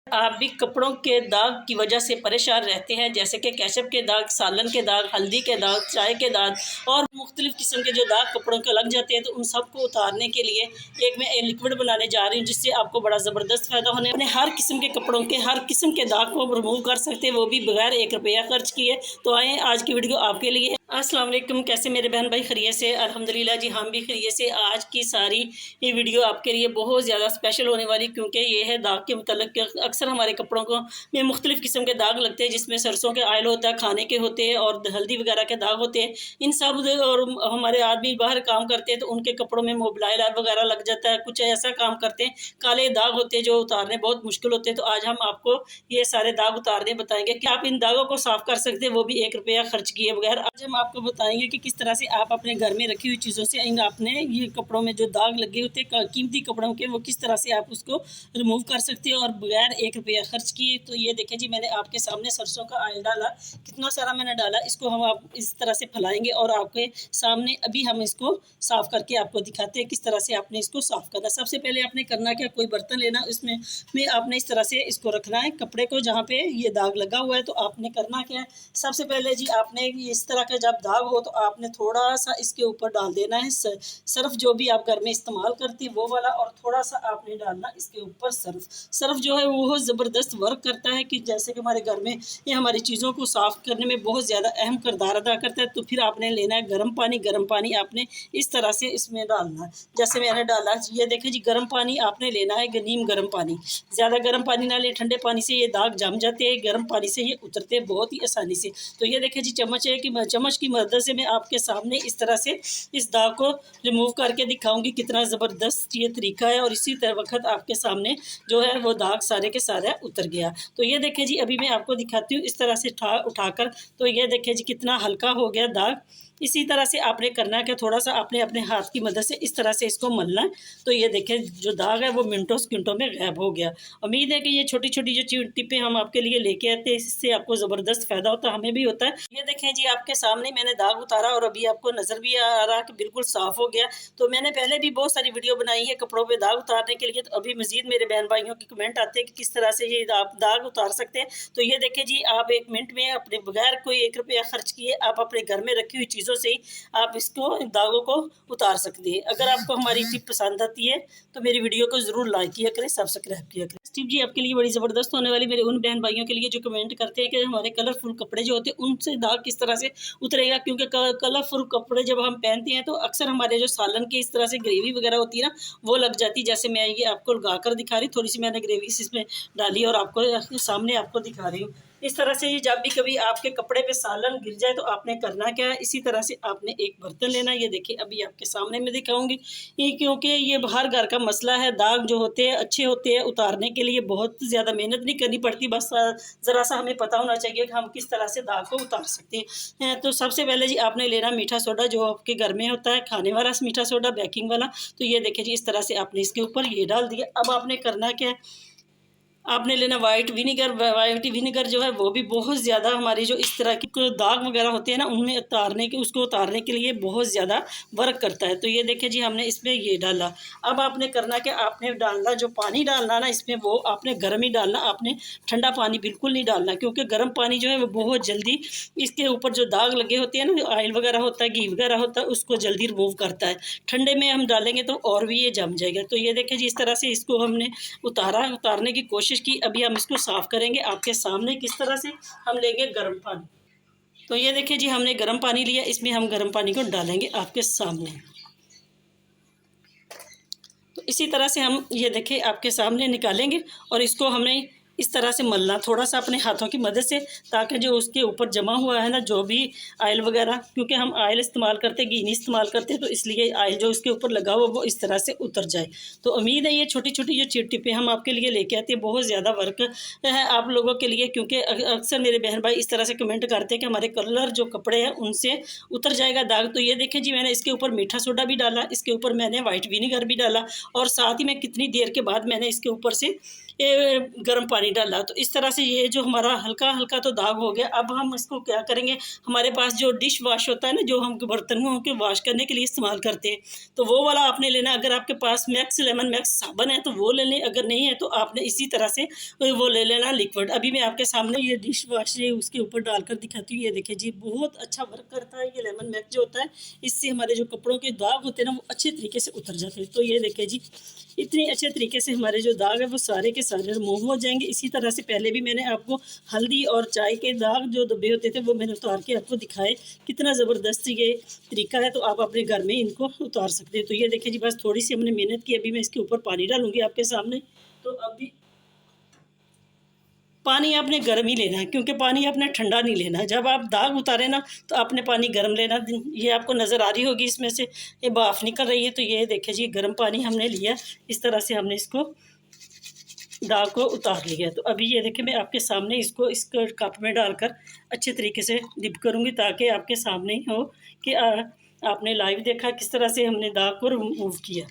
आप भी कपड़ों के दाग की वजह से परेशान रहते हैं, जैसे कि केचप के दाग, सालन के दाग, हल्दी के दाग, चाय के दाग और मुख्तलिफ़ किस्म के जो दाग कपड़ों के लग जाते हैं, तो उन सब को उतारने के लिए एक मैं लिक्विड बनाने जा रही हूँ, जिससे आपको बड़ा ज़बरदस्त फ़ायदा होने। अपने हर किस्म के कपड़ों के हर किस्म के दाग को रिमूव कर सकते हैं, वो भी बगैर 1 रुपया खर्च किए। तो आए, आज की वीडियो आपके लिए। अस्सलाम वालेकुम, कैसे मेरे बहन भाई खैरियत से? अल्हम्दुलिल्लाह जी, हम भी खैरियत से। आज की सारी ये वीडियो आपके लिए बहुत ज़्यादा स्पेशल होने वाली, क्योंकि ये है दाग के मतलब। अक्सर हमारे कपड़ों को में मुख्तलिफ़ किस्म के दाग लगते हैं, जिसमें सरसों के आयल होता है, खाने के होते हैं और हल्दी वगैरह के दाग होते हैं। इन सब और हमारे आदमी बाहर काम करते हैं तो उनके कपड़ों में मोबाइल वगैरह लग जाता है, कुछ ऐसा काम करते हैं, काले दाग होते हैं जो उतारने बहुत मुश्किल होते हैं। तो आज हम आपको ये सारे दाग उतारने बताएंगे कि आप इन दागों को साफ़ कर सकते हैं, वो भी 1 रुपया खर्च किए बगैर। आज हम आपको बताएंगे कि किस तरह से आप अपने घर में रखी हुई चीज़ों से इन अपने ये कपड़ों में जो दाग लगे होते हैं कीमती कपड़ों के, वो किस तरह से आप उसको रिमूव कर सकते हैं और बगैर 1 रुपया खर्च किए। तो ये देखें जी, मैंने आपके सामने सरसों का ऑयल डाला, कितना सारा मैंने डाला। इसको हम आप इस तरह से फैलाएंगे और आपके सामने अभी हम इसको साफ़ करके आपको दिखाते हैं किस तरह से आपने इसको साफ़ करना। सबसे पहले आपने करना क्या, कोई बर्तन लेना, उसमें आपने इस तरह से इसको रखना है कपड़े को जहाँ पे ये दाग लगा हुआ है। तो आपने करना क्या है, सबसे पहले जी आपने इस तरह का जब दाग हो तो आपने थोड़ा सा इसके ऊपर डाल देना है सर्फ, जो भी आप घर में इस्तेमाल करती है वो वाला, और थोड़ा सा आपने डालना इसके ऊपर सर्फ जो है वो ज़बरदस्त वर्क करता है कि जैसे कि हमारे घर में ये हमारी चीज़ों को साफ़ करने में बहुत ज़्यादा अहम किरदार अदा करता है। तो फिर आपने लेना है गर्म पानी आपने इस तरह से इसमें डालना है, जैसे मैंने डाला। ये देखें जी, गर्म पानी आपने लेना है, नीम गर्म पानी। ज़्यादा गर्म पानी ना ले, ठंडे पानी से ये दाग जम जाते हैं, गर्म पानी से ये उतरते हैं बहुत ही आसानी से। तो ये देखें जी, चम्मच की मदद से मैं आपके सामने इस तरह से इस दाग को रिमूव करके दिखाऊंगी कितना ज़बरदस्त ये तरीका है। और इसी तरह वक्त आपके सामने जो है वो दाग सारे के सारे उतर गया। तो ये देखें जी, अभी मैं आपको दिखाती हूँ इस तरह से उठाकर। तो ये देखें जी, कितना हल्का हो गया दाग। इसी तरह से आपने करना है कि थोड़ा सा आपने अपने हाथ की मदद से इस तरह से इसको मलना है। तो ये देखें, जो दाग है वो मिनटों सेकंडों में गायब हो गया। उम्मीद है कि ये छोटी छोटी जो टिप्पे हम आपके लिए लेके आते हैं, इससे आपको ज़बरदस्त फ़ायदा होता है, हमें भी होता है। ये देखें जी, आपके सामने मैंने दाग उतारा और अभी आपको नज़र भी आ रहा कि बिल्कुल साफ़ हो गया। तो मैंने पहले भी बहुत सारी वीडियो बनाई है कपड़ों पर दाग उतारने के लिए। तो अभी मज़ीद मेरे बहन भाइयों के कमेंट आते हैं कि किस तरह से ये आप दाग उतार सकते हैं। तो ये देखें जी, आप 1 मिनट में अपने बगैर कोई 1 रुपया खर्च किए आप अपने घर में रखी हुई चीज़ों से ही आप इसको दागों को उतार सकते हैं। अगर आपको हमारी टिप पसंद आती है तो मेरी वीडियो को ज़रूर लाइक किया करें, सब्सक्राइब किया करें। टिप जी आपके लिए बड़ी ज़बरदस्त होने वाली, मेरे उन बहन भाइयों के लिए जो कमेंट करते हैं कि हमारे कलरफुल कपड़े जो होते हैं उनसे दाग किस तरह से उतरेगा। क्योंकि कलरफुल कपड़े जब हम पहनते हैं तो अक्सर हमारे जो सालन की इस तरह से ग्रेवी वगैरह होती है ना, वो लग जाती है। जैसे मैं ये आपको लगा कर दिखा रही, थोड़ी सी मैंने ग्रेवी इसमें डाली और आपको सामने आपको दिखा रही हूँ। इस तरह से जब भी कभी आपके कपड़े पे सालन गिर जाए तो आपने करना क्या है, इसी तरह से आपने एक बर्तन लेना है। ये देखिए, अभी आपके सामने मैं दिखाऊंगी ये, क्योंकि ये हर घर का मसला है। दाग जो होते हैं अच्छे होते हैं, उतारने के लिए बहुत ज़्यादा मेहनत नहीं करनी पड़ती, बस ज़रा सा हमें पता होना चाहिए कि हम किस तरह से दाग को उतार सकते हैं। तो सबसे पहले जी आपने लेना मीठा सोडा, जो आपके घर में होता है खाने वाला मीठा सोडा, बेकिंग वाला। तो ये देखिए जी, इस तरह से आपने इसके ऊपर ये डाल दिया। अब आपने करना क्या है, आपने लेना वाइट विनीगर। वाइट विनीगर जो है वो भी बहुत ज़्यादा हमारी जो इस तरह की दाग वगैरह होते हैं ना, उनमें उसको उतारने के लिए बहुत ज़्यादा वर्क करता है। तो ये देखिए जी, हमने इसमें ये डाला। अब आपने करना कि आपने डालना, जो पानी डालना ना इसमें, वो आपने गर्म ही डालना, आपने ठंडा पानी बिल्कुल नहीं डालना। क्योंकि गर्म पानी जो है वो बहुत जल्दी इसके ऊपर जो दाग लगे होते हैं ना, ऑयल वगैरह होता है, घी वगैरह होता है, उसको जल्दी रिमूव करता है। ठंडे में हम डालेंगे तो और भी ये जम जाएगा। तो ये देखिए जी, इस तरह से इसको हमने उतारने की कोशिश की। अभी हम इसको साफ़ करेंगे आपके सामने किस तरह से। हम लेंगे गर्म पानी। तो ये देखिए जी, हमने गर्म पानी लिया, इसमें हम गर्म पानी को डालेंगे आपके सामने। तो इसी तरह से हम ये देखिए आपके सामने निकालेंगे और इसको हमने इस तरह से मलना थोड़ा सा अपने हाथों की मदद से, ताकि जो उसके ऊपर जमा हुआ है ना जो भी ऑयल वगैरह, क्योंकि हम ऑयल इस्तेमाल करते घी नहीं इस्तेमाल करते, तो इसलिए ऑयल जो उसके ऊपर लगा हुआ वो इस तरह से उतर जाए। तो उम्मीद है ये छोटी छोटी जो टिप्पे हम आपके लिए लेके आते हैं बहुत ज़्यादा वर्क है आप लोगों के लिए। क्योंकि अक्सर मेरे बहन भाई इस तरह से कमेंट करते हैं कि हमारे कलर जो कपड़े हैं उनसे उतर जाएगा दाग। तो ये देखें जी, मैंने इसके ऊपर मीठा सोडा भी डाला, इसके ऊपर मैंने वाइट विनीगर भी डाला, और साथ ही मैं कितनी देर के बाद मैंने इसके ऊपर से गर्म पानी पानी डाला। तो इस तरह से ये जो हमारा हल्का हल्का तो दाग हो गया। अब हम इसको क्या करेंगे, हमारे पास जो डिश वॉश होता है ना, जो हम बर्तनों के वॉश करने के लिए इस्तेमाल करते हैं, तो वो वाला आपने लेना। अगर आपके पास मैक्स लेमन मैक्स साबुन है तो वो ले लें, अगर नहीं है तो आपने इसी तरह से वो ले लेना लिक्विड। अभी मैं आपके सामने ये डिश वॉश उसके ऊपर डालकर दिखाती हूँ। ये देखिए जी, बहुत अच्छा वर्क करता है ये लेमन मैक्स जो होता है। इससे हमारे जो कपड़ों के दाग होते हैं ना, वो अच्छे तरीके से उतर जाते हैं। तो ये देखिए जी, इतने अच्छे तरीके से हमारे जो दाग है वो सारे के सारे रिमूव हो जाएंगे। इसी तरह से पहले भी मैंने आपको हल्दी और चाय के दाग जो दबे होते थे वो मैंने उतार के आपको दिखाए। कितना ज़बरदस्त ये तरीका है, तो आप अपने घर में इनको उतार सकते हैं। तो ये देखिए जी, बस थोड़ी सी हमने मेहनत की। अभी मैं इसके ऊपर पानी डालूंगी आपके सामने। तो अभी पानी आपने गर्म ही लेना है, क्योंकि पानी आपने ठंडा नहीं लेना है। जब आप दाग उतारे ना तो आपने पानी गर्म लेना। ये आपको नज़र आ रही होगी, इसमें से ये भाप निकल रही है। तो ये देखिए जी, गर्म पानी हमने लिया। इस तरह से हमने इसको दाग को उतार लिया। तो अभी ये देखिए, मैं आपके सामने इसको इस कप में डालकर अच्छे तरीके से डिप करूँगी, ताकि आपके सामने ही हो कि आपने लाइव देखा किस तरह से हमने दाग को रिमूव किया।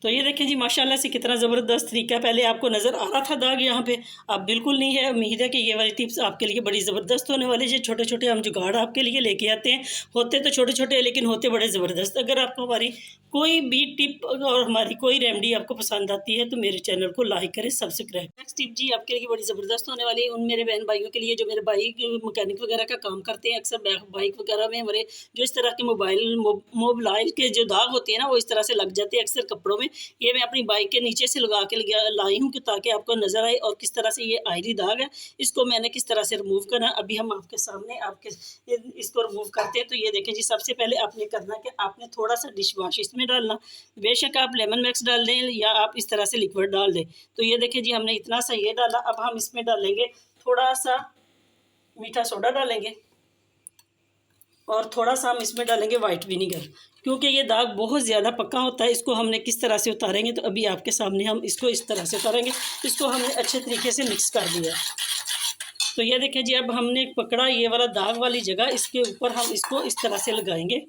तो ये देखें जी, माशाल्लाह से कितना ज़बरदस्त तरीका। पहले आपको नज़र आ रहा था दाग यहाँ पे, अब बिल्कुल नहीं है। उम्मीद है कि ये वाली टिप्स आपके लिए बड़ी ज़बरदस्त होने वाली है। छोटे छोटे हम जुगाड़ आपके लिए लेके आते हैं, होते तो छोटे छोटे लेकिन होते बड़े ज़बरदस्त। अगर आपको हमारी कोई भी टिप और हमारी कोई रेमेडी आपको पसंद आती है तो मेरे चैनल को लाइक करें, सब्सक्राइब। नेक्स्ट टिप जी आपके लिए बड़ी ज़बरदस्त होने वाली है उन मेरे बहन भाइयों के लिए जो मेरे भाई मैकेनिक वगैरह का काम करते हैं। अक्सर बाइक वगैरह में हमारे जो इस तरह के मोबाइल के जो दाग होते हैं ना, वो इस तरह से लग जाते हैं अक्सर कपड़ों में। ये मैं अपनी बाइक के नीचे से लगा के लाई हूँ कि ताकि आपको नज़र आए और किस तरह से ये आयरी दाग है, इसको मैंने किस तरह से रिमूव करना। अभी हम आपके सामने इसको रिमूव करते हैं। तो ये देखें जी, सबसे पहले आपने करना कि आपने थोड़ा सा डिश वॉश इसमें डालना। बेशक आप लेमन मैक्स डाल दें या आप इस तरह से लिक्विड डाल दें। तो ये देखें जी, हमने इतना सा ये डाला। अब हम इसमें डालेंगे थोड़ा सा मीठा सोडा डालेंगे और थोड़ा सा हम इसमें डालेंगे वाइट विनीगर, क्योंकि ये दाग बहुत ज़्यादा पक्का होता है। इसको हमने किस तरह से उतारेंगे, तो अभी आपके सामने हम इसको इस तरह से उतारेंगे। इसको हमने अच्छे तरीके से मिक्स कर दिया। तो ये देखिए जी, अब हमने पकड़ा ये वाला दाग वाली जगह, इसके ऊपर हम इसको इस तरह से लगाएंगे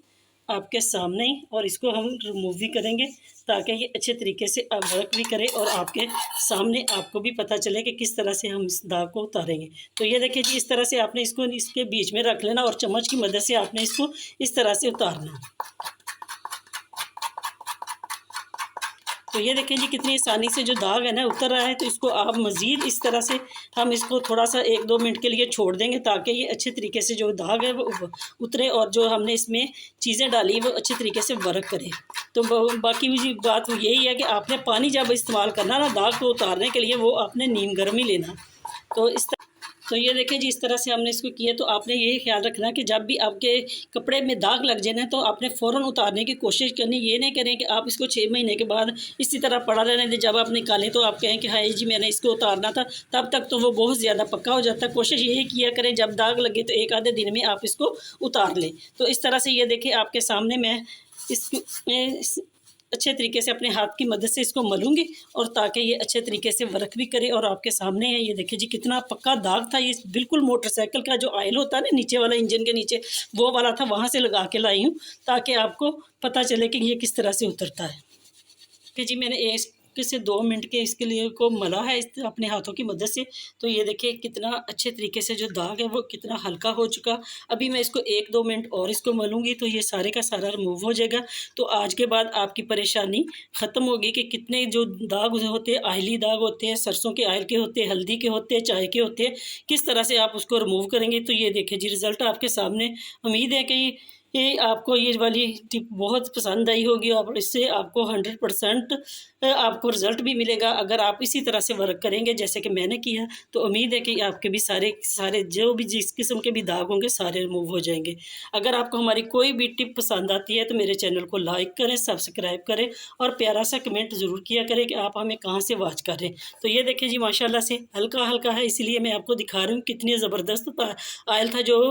आपके सामने ही, और इसको हम रिमूव भी करेंगे ताकि ये अच्छे तरीके से वर्क भी करे और आपके सामने आपको भी पता चले कि किस तरह से हम इस दाग को उतारेंगे। तो ये देखिए जी, इस तरह से आपने इसको इसके बीच में रख लेना और चम्मच की मदद से आपने इसको इस तरह से उतारना। तो ये देखें जी, कितनी आसानी से जो दाग है ना उतर रहा है। तो इसको आप मज़ीद इस तरह से हम इसको थोड़ा सा 1-2 मिनट के लिए छोड़ देंगे ताकि ये अच्छे तरीके से जो दाग है वो उतरे और जो हमने इसमें चीज़ें डाली वो अच्छे तरीके से वर्क करे। तो बाकी बात यही है कि आपने पानी जब इस्तेमाल करना ना दाग को उतारने के लिए, वो आपने नीम गर्म ही लेना। तो ये देखें जी, इस तरह से हमने इसको किया। तो आपने ये ख्याल रखना कि जब भी आपके कपड़े में दाग लग जाए ना, तो आपने फ़ौरन उतारने की कोशिश करनी। ये नहीं करें कि आप इसको 6 महीने के बाद इसी तरह पड़ा रहने दें। जब आप निकालें तो आप कहें कि हाय जी, मैंने इसको उतारना था, तब तक तो वो बहुत ज़्यादा पक्का हो जाता है। कोशिश यही किया करें जब दाग लगे तो 1 आधे दिन में आप इसको उतार लें। तो इस तरह से ये देखें आपके सामने मैं अच्छे तरीके से अपने हाथ की मदद से इसको मलूंगी, और ताकि ये अच्छे तरीके से वर्क भी करे। और आपके सामने है, ये देखिए जी, कितना पक्का दाग था। ये बिल्कुल मोटरसाइकिल का जो ऑयल होता है ना नीचे वाला, इंजन के नीचे, वो वाला था। वहाँ से लगा के लाई हूँ ताकि आपको पता चले कि ये किस तरह से उतरता है। कि जी, मैंने एक से 2 मिनट के इसके लिए को मला है इस अपने हाथों की मदद से। तो ये देखिए कितना अच्छे तरीके से जो दाग है वो कितना हल्का हो चुका। अभी मैं इसको 1-2 मिनट और इसको मलूंगी तो ये सारे का सारा रिमूव हो जाएगा। तो आज के बाद आपकी परेशानी ख़त्म होगी कि कितने जो दाग होते हैं, ऑयली दाग होते हैं, सरसों के ऑयल के होते हैं, हल्दी के होते हैं, चाय के होते हैं, किस तरह से आप उसको रिमूव करेंगे। तो ये देखिए जी, रिज़ल्ट आपके सामने। उम्मीद है कि ये आपको ये वाली टिप बहुत पसंद आई होगी और इससे आपको 100% आपको रिज़ल्ट भी मिलेगा। अगर आप इसी तरह से वर्क करेंगे जैसे कि मैंने किया, तो उम्मीद है कि आपके भी सारे जो भी जिस किस्म के भी दाग होंगे सारे रिमूव हो जाएंगे। अगर आपको हमारी कोई भी टिप पसंद आती है तो मेरे चैनल को लाइक करें, सब्सक्राइब करें और प्यारा सा कमेंट ज़रूर किया करें कि आप हमें कहाँ से वॉच कर रहे हैं। तो ये देखिए जी, माशाल्लाह से हल्का हल्का है, इसीलिए मैं आपको दिखा रही हूँ। कितनी ज़बरदस्त ऑयल था जो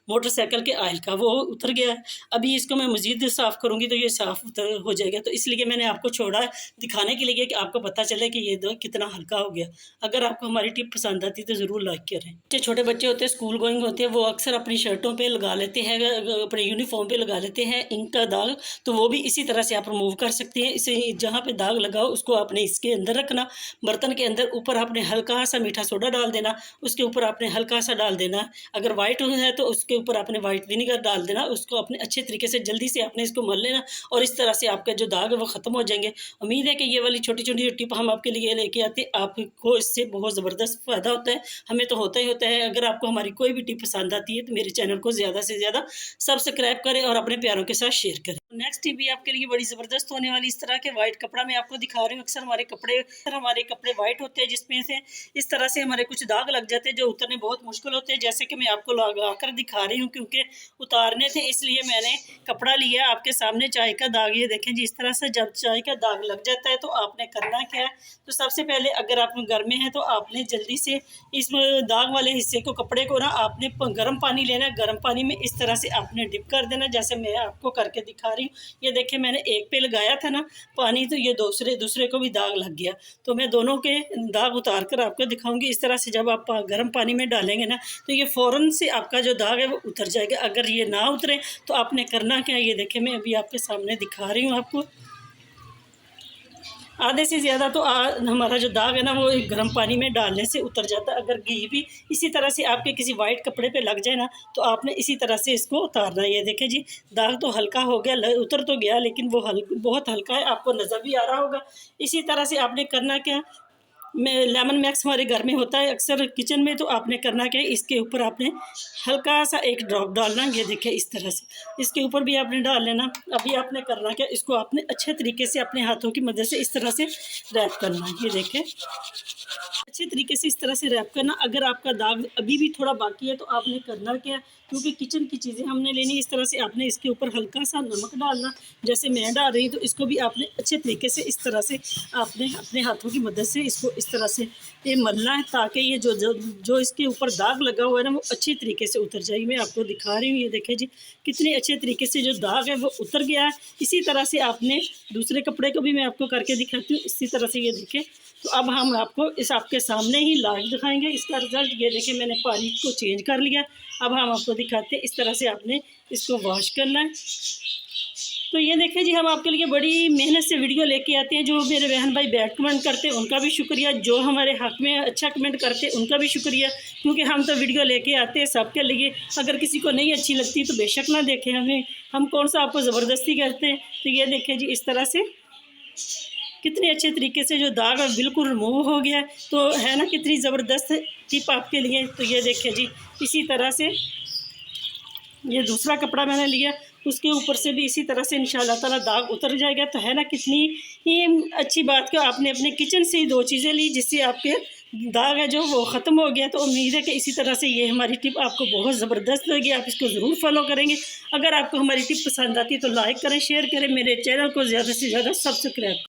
मोटरसाइकिल के ऑयल का, वो उतर गया गया, अभी इसको मैं मज़ीद साफ़ करूँगी तो ये साफ़ हो जाएगा। तो इसलिए मैंने आपको छोड़ा दिखाने के लिए कि आपको पता चले कि ये दाग कितना हल्का हो गया। अगर आपको हमारी टिप पसंद आती तो ज़रूर लाइक करें। छोटे बच्चे होते हैं, स्कूल गोइंग होते हैं, वो अक्सर अपनी शर्टों पे लगा लेते हैं, अपने यूनिफॉर्म पे लगा लेते हैं इंक का दाग। तो वो भी इसी तरह से आप रिमूव कर सकते हैं। इसे जहाँ पे दाग लगाओ उसको आपने इसके अंदर रखना, बर्तन के अंदर, ऊपर आपने हल्का सा मीठा सोडा डाल देना, उसके ऊपर आपने हल्का सा डाल देना। अगर वाइट है तो उसके ऊपर आपने वाइट विनीगर डाल देना। उसको अपने अच्छे तरीके से जल्दी से आपने इसको मल लेना और इस तरह से आपका जो दाग है वो ख़त्म हो जाएंगे। उम्मीद है कि ये वाली छोटी छोटी टिप हम आपके लिए लेके आते, आपको इससे बहुत ज़बरदस्त फ़ायदा होता है। हमें तो होता ही होता है। अगर आपको हमारी कोई भी टिप पसंद आती है तो मेरे चैनल को ज़्यादा से ज़्यादा सब्सक्राइब करें और अपने प्यारों के साथ शेयर करें। नेक्स्ट टिप भी आपके लिए बड़ी ज़बरदस्त होने वाली, इस तरह के वाइट कपड़ा मैं आपको दिखा रही हूँ। अक्सर हमारे कपड़े वाइट होते हैं, जिसमें से इस तरह से हमारे कुछ दाग लग जाते हैं जो उतरने बहुत मुश्किल होते हैं। जैसे कि मैं आपको लगा कर दिखा रही हूँ, क्योंकि उतारने थे इसलिए मैंने कपड़ा लिया। आपके सामने चाय का दाग, ये देखें जी, इस तरह से जब चाय का दाग लग जाता है तो आपने करना क्या है, तो सबसे पहले अगर आप घर में हैं तो आपने जल्दी से इस दाग वाले हिस्से को, कपड़े को ना, आपने गर्म पानी लेना है। गर्म पानी में इस तरह से आपने डिप कर देना, जैसे मैं आपको करके दिखा रही हूँ। ये देखिए, मैंने एक पे लगाया था ना पानी, तो ये दूसरे को भी दाग लग गया। तो मैं दोनों के दाग उतार कर आपको दिखाऊंगी। इस तरह से जब आप गर्म पानी में डालेंगे ना तो ये फ़ौरन से आपका जो दाग है वो उतर जाएगा। अगर ये ना उतरे तो आपने करना क्या है, ये देखिए मैं अभी आपके सामने दिखा रही हूँ। आपको आधे से ज़्यादा तो हमारा जो दाग है ना वो गर्म पानी में डालने से उतर जाता है। अगर घी भी इसी तरह से आपके किसी वाइट कपड़े पे लग जाए ना तो आपने इसी तरह से इसको उतारना है। ये देखें जी, दाग तो हल्का हो गया, उतर तो गया, लेकिन वो बहुत हल्का है, आपको नज़र भी आ रहा होगा। इसी तरह से आपने करना क्या, में लेमन मैक्स हमारे घर में होता है अक्सर किचन में, तो आपने करना क्या है, इसके ऊपर आपने हल्का सा एक ड्रॉप डालना। ये देखिए इस तरह से इसके ऊपर भी आपने डाल लेना। अभी आपने करना क्या, इसको आपने अच्छे तरीके से अपने हाथों की मदद से इस तरह से रैप करना। ये देखें अच्छे तरीके से इस तरह से रैप करना। अगर आपका दाग अभी भी थोड़ा बाकी है तो आपने करना क्या, क्योंकि किचन की चीज़ें हमने लेनी, इस तरह से आपने इसके ऊपर हल्का सा नमक डालना, जैसे मैं डाल रही हूँ। तो इसको भी आपने अच्छे तरीके से इस तरह से आपने अपने हाथों की मदद से इसको इस तरह से ये मलना है, ताकि ये जो इसके ऊपर दाग लगा हुआ है ना वो अच्छी तरीके से उतर जाए। मैं आपको दिखा रही हूँ, ये देखें जी, कितने अच्छे तरीके से जो दाग है वो उतर गया है। इसी तरह से आपने दूसरे कपड़े को भी मैं आपको करके दिखाती हूँ। इसी तरह से ये देखें। तो अब हम आपको आपके सामने ही लाइव दिखाएंगे इसका रिज़ल्ट। ये देखें, मैंने पानी को चेंज कर लिया। अब हम आपको दिखाते हैं इस तरह से आपने इसको वॉश करना है। तो ये देखें जी, हम आपके लिए बड़ी मेहनत से वीडियो लेके आते हैं। जो मेरे बहन भाई बैड कमेंट करते हैं उनका भी शुक्रिया, जो हमारे हक़ में अच्छा कमेंट करते हैं उनका भी शुक्रिया, क्योंकि हम तो वीडियो लेके आते हैं सबके लिए। अगर किसी को नहीं अच्छी लगती तो बेशक ना देखें, हम कौन सा आपको ज़बरदस्ती करते हैं। तो ये देखें जी, इस तरह से कितने अच्छे तरीके से जो दाग है बिल्कुल रिमूव हो गया है। तो है ना कितनी ज़बरदस्त टिप आपके लिए। तो ये देखें जी, इसी तरह से ये दूसरा कपड़ा मैंने लिया, उसके ऊपर से भी इसी तरह से इंशाअल्लाह ताला दाग उतर जाएगा। तो है ना कितनी ही अच्छी बात कि आपने अपने किचन से ही 2 चीज़ें ली जिससे आपके दाग है जो वो ख़त्म हो गया। तो उम्मीद है कि इसी तरह से ये हमारी टिप आपको बहुत ज़बरदस्त लगी, आप इसको ज़रूर फॉलो करेंगे। अगर आपको हमारी टिप पसंद आती है तो लाइक करें, शेयर करें, मेरे चैनल को ज़्यादा से ज़्यादा सब्सक्राइब